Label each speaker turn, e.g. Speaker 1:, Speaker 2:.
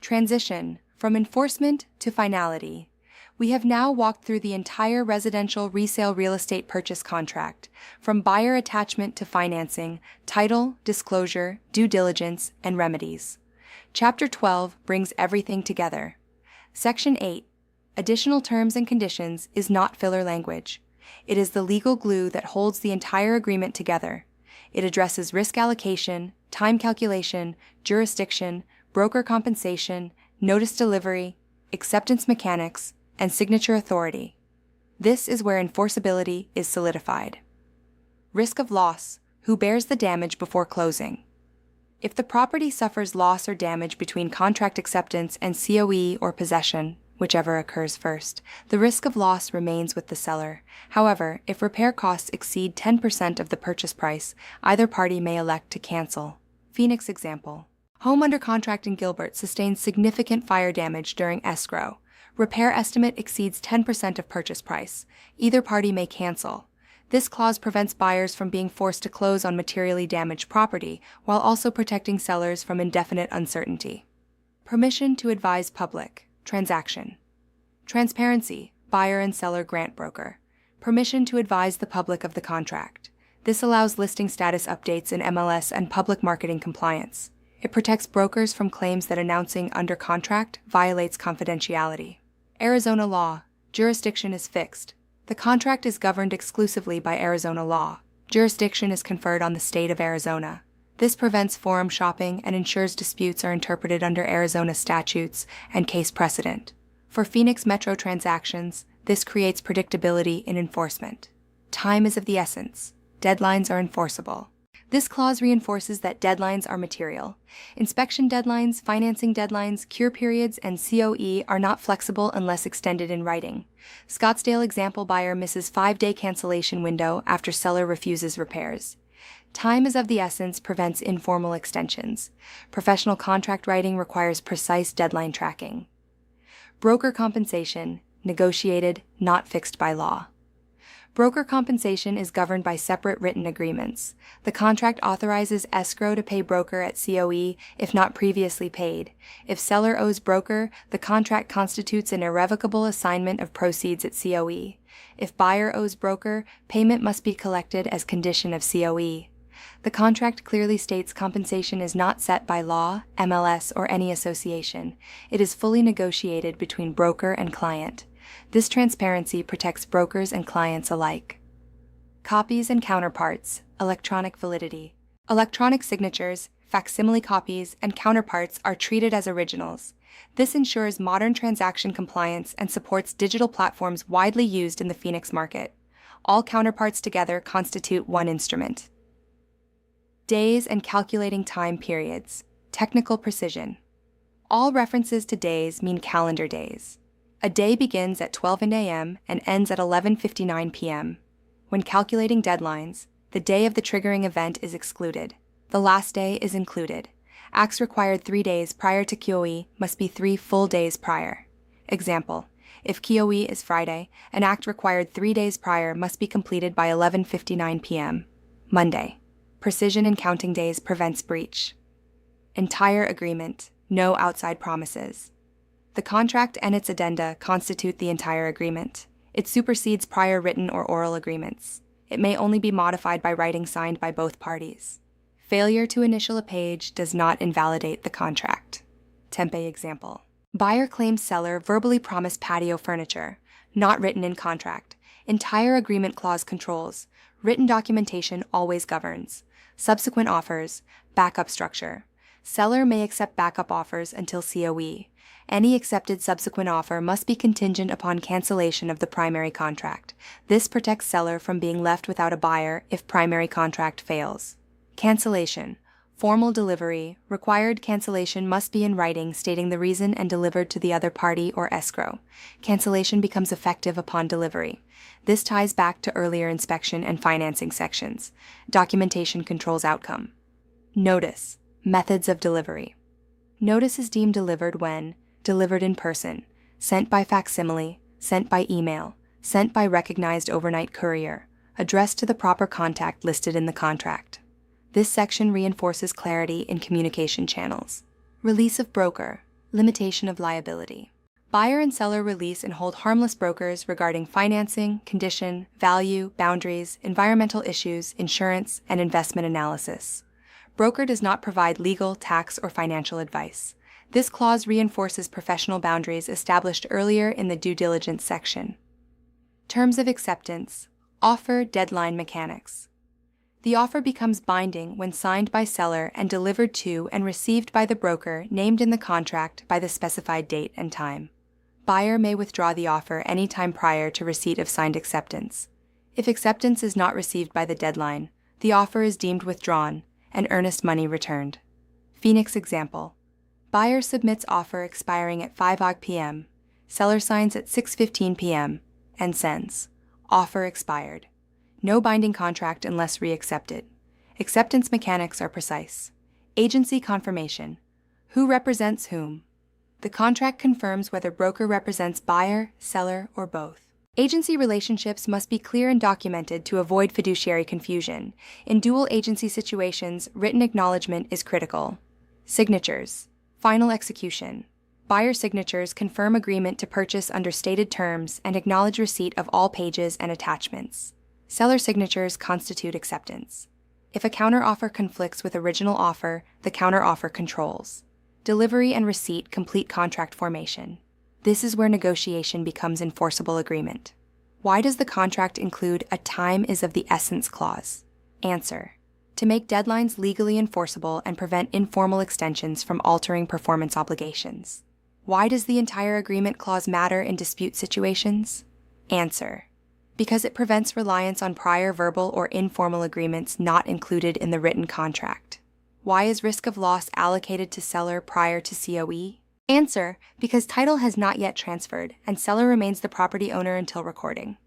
Speaker 1: Transition from enforcement to finality. We have now walked through the entire residential resale real estate purchase contract, from buyer attachment to financing, title, disclosure, due diligence, and remedies. Chapter 12 brings everything together. Section 8, Additional Terms and Conditions, is not filler language. It is the legal glue that holds the entire agreement together. It addresses risk allocation, time calculation, jurisdiction, broker compensation, notice delivery, acceptance mechanics, and signature authority. This is where enforceability is solidified. Risk of loss. Who bears the damage before closing? If the property suffers loss or damage between contract acceptance and COE or possession, whichever occurs first, the risk of loss remains with the seller. However, if repair costs exceed 10% of the purchase price, either party may elect to cancel. Phoenix example. Home under contract in Gilbert sustains significant fire damage during escrow. Repair estimate exceeds 10% of purchase price. Either party may cancel. This clause prevents buyers from being forced to close on materially damaged property, while also protecting sellers from indefinite uncertainty. Permission to advise public. Transaction. Transparency. Buyer and seller grant broker. Permission to advise the public of the contract. This allows listing status updates in MLS and public marketing compliance. It protects brokers from claims that announcing under contract violates confidentiality. Arizona law. Jurisdiction is fixed. The contract is governed exclusively by Arizona law. Jurisdiction is conferred on the state of Arizona. This prevents forum shopping and ensures disputes are interpreted under Arizona statutes and case precedent. For Phoenix Metro transactions, this creates predictability in enforcement. Time is of the essence. Deadlines are enforceable. This clause reinforces that deadlines are material. Inspection deadlines, financing deadlines, cure periods, and COE are not flexible unless extended in writing. Scottsdale example buyer misses 5-day cancellation window after seller refuses repairs. Time is of the essence prevents informal extensions. Professional contract writing requires precise deadline tracking. Broker compensation, negotiated, not fixed by law. Broker compensation is governed by separate written agreements. The contract authorizes escrow to pay broker at COE if not previously paid. If seller owes broker, the contract constitutes an irrevocable assignment of proceeds at COE. If buyer owes broker, payment must be collected as condition of COE. The contract clearly states compensation is not set by law, MLS, or any association. It is fully negotiated between broker and client. This transparency protects brokers and clients alike. Copies and counterparts, electronic validity. Electronic signatures, facsimile copies, and counterparts are treated as originals. This ensures modern transaction compliance and supports digital platforms widely used in the Phoenix market. All counterparts together constitute one instrument. Days and calculating time periods. Technical precision. All references to days mean calendar days. A day begins at 12 a.m. and ends at 11:59 p.m. When calculating deadlines, the day of the triggering event is excluded. The last day is included. Acts required 3 days prior to COE must be 3 full days prior. Example, if COE is Friday, an act required 3 days prior must be completed by 11:59 p.m. Monday. Precision in counting days prevents breach. Entire agreement, no outside promises. The contract and its addenda constitute the entire agreement. It supersedes prior written or oral agreements. It may only be modified by writing signed by both parties. Failure to initial a page does not invalidate the contract. Tempe example. Buyer claims seller verbally promised patio furniture, not written in contract. Entire agreement clause controls. Written documentation always governs. Subsequent offers, backup structure. Seller may accept backup offers until COE. Any accepted subsequent offer must be contingent upon cancellation of the primary contract. This protects seller from being left without a buyer if primary contract fails. Cancellation. Formal delivery. Required cancellation must be in writing stating the reason and delivered to the other party or escrow. Cancellation becomes effective upon delivery. This ties back to earlier inspection and financing sections. Documentation controls outcome. Notice. Methods of delivery. Notice is deemed delivered when delivered in person, sent by facsimile, sent by email, sent by recognized overnight courier, addressed to the proper contact listed in the contract. This section reinforces clarity in communication channels. Release of broker. Limitation of liability. Buyer and seller release and hold harmless brokers regarding financing, condition, value, boundaries, environmental issues, insurance, and investment analysis. Broker does not provide legal, tax, or financial advice. This clause reinforces professional boundaries established earlier in the due diligence section. Terms of acceptance. Offer deadline mechanics. The offer becomes binding when signed by seller and delivered to and received by the broker named in the contract by the specified date and time. Buyer may withdraw the offer any time prior to receipt of signed acceptance. If acceptance is not received by the deadline, the offer is deemed withdrawn and earnest money returned. Phoenix example. Buyer submits offer expiring at 5 p.m. Seller signs at 6:15 p.m. and sends. Offer expired. No binding contract unless re-accepted. Acceptance mechanics are precise. Agency confirmation. Who represents whom? The contract confirms whether broker represents buyer, seller, or both. Agency relationships must be clear and documented to avoid fiduciary confusion. In dual agency situations, written acknowledgement is critical. Signatures. Final execution. Buyer signatures confirm agreement to purchase under stated terms and acknowledge receipt of all pages and attachments. Seller signatures constitute acceptance. If a counteroffer conflicts with original offer, the counteroffer controls. Delivery and receipt complete contract formation. This is where negotiation becomes enforceable agreement. Why does the contract include a time is of the essence clause? Answer. To make deadlines legally enforceable and prevent informal extensions from altering performance obligations. Why does the entire agreement clause matter in dispute situations? Answer. Because it prevents reliance on prior verbal or informal agreements not included in the written contract. Why is risk of loss allocated to seller prior to COE? Answer. Because title has not yet transferred and seller remains the property owner until recording.